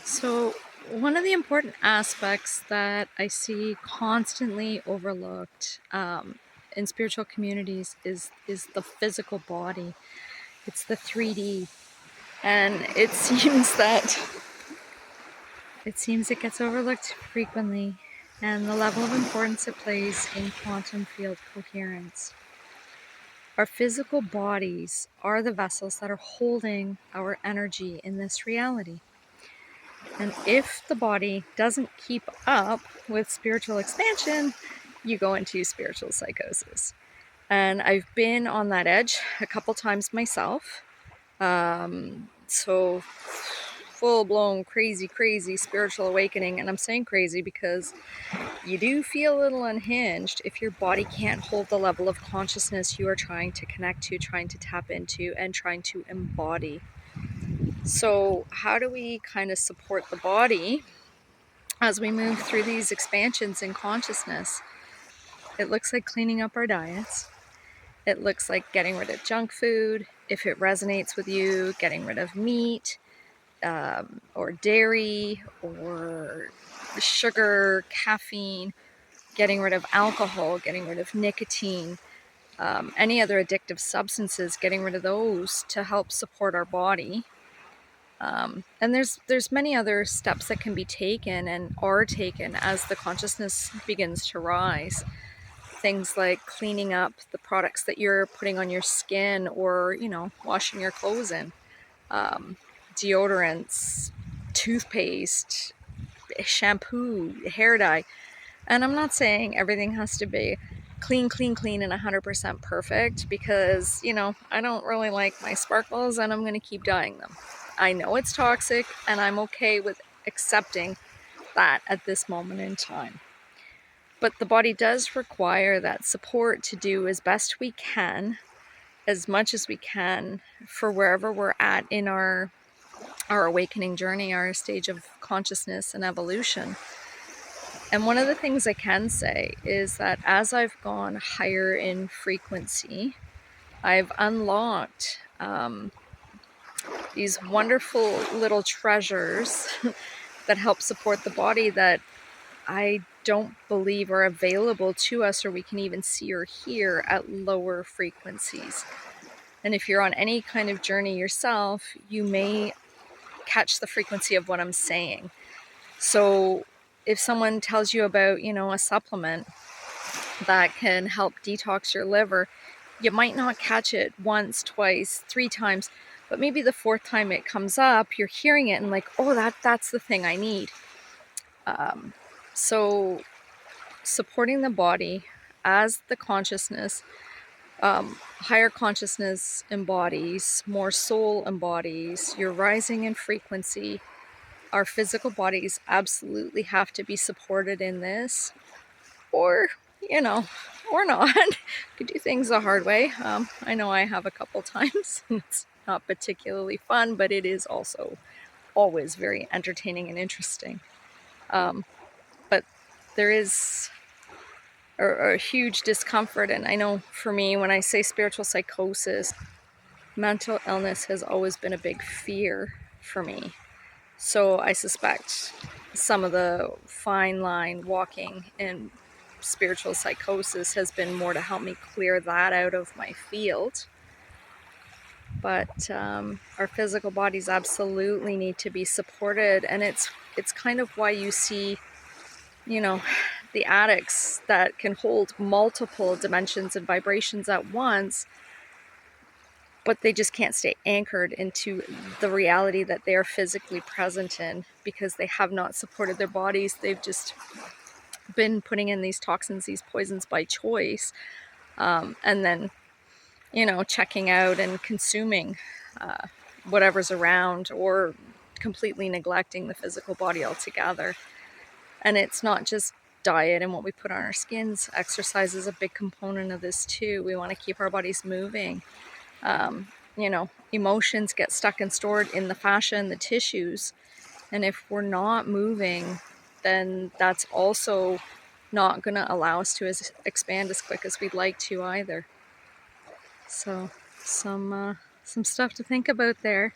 So, one of the important aspects that I see constantly overlooked in spiritual communities is the physical body. It's the 3D, and it gets overlooked frequently, and the level of importance it plays in quantum field coherence. Our physical bodies are the vessels that are holding our energy in this reality. And if the body doesn't keep up with spiritual expansion, you go into spiritual psychosis. And I've been on that edge a couple times myself. So full-blown crazy spiritual awakening. And I'm saying crazy because you do feel a little unhinged if your body can't hold the level of consciousness you are trying to connect to, trying to tap into, and trying to embody. So how do we kind of support the body as we move through these expansions in consciousness? It looks like cleaning up our diets. It looks like getting rid of junk food. If it resonates with you, getting rid of meat, or dairy, or sugar, caffeine, getting rid of alcohol, getting rid of nicotine, any other addictive substances, getting rid of those to help support our body. And there's many other steps that can be taken and are taken as the consciousness begins to rise. Things like cleaning up the products that you're putting on your skin, or washing your clothes in, deodorants, toothpaste, shampoo, hair dye. And I'm not saying everything has to be clean and 100% perfect, because I don't really like my sparkles and I'm going to keep dyeing them. I know it's toxic, and I'm okay with accepting that at this moment in time. But the body does require that support to do as best we can, as much as we can, for wherever we're at in our awakening journey, our stage of consciousness and evolution. And one of the things I can say is that as I've gone higher in frequency, I've unlocked these wonderful little treasures that help support the body that I don't believe are available to us, or we can even see or hear at lower frequencies. And if you're on any kind of journey yourself, you may catch the frequency of what I'm saying. So if someone tells you about, a supplement that can help detox your liver, you might not catch it once, twice, 3 times, but maybe the 4th time it comes up, you're hearing it and like, oh, that's the thing I need. So supporting the body as the consciousness, higher consciousness embodies, more soul embodies, you're rising in frequency. Our physical bodies absolutely have to be supported in this, or or not. Could do things the hard way. I know I have a couple times. It's not particularly fun, but it is also always very entertaining and interesting. But there is a huge discomfort, and I know for me, when I say spiritual psychosis, mental illness has always been a big fear for me. So I suspect some of the fine line walking in spiritual psychosis has been more to help me clear that out of my field. But our physical bodies absolutely need to be supported, and it's kind of why you see, the addicts that can hold multiple dimensions and vibrations at once, but they just can't stay anchored into the reality that they are physically present in, because they have not supported their bodies. They've just been putting in these toxins, these poisons by choice, and then checking out and consuming whatever's around, or completely neglecting the physical body altogether. And it's not just diet and what we put on our skins. Exercise is a big component of this too. We want to keep our bodies moving. Emotions get stuck and stored in the fascia and the tissues, and if we're not moving, then that's also not going to allow us to expand as quick as we'd like to either. So some stuff to think about there.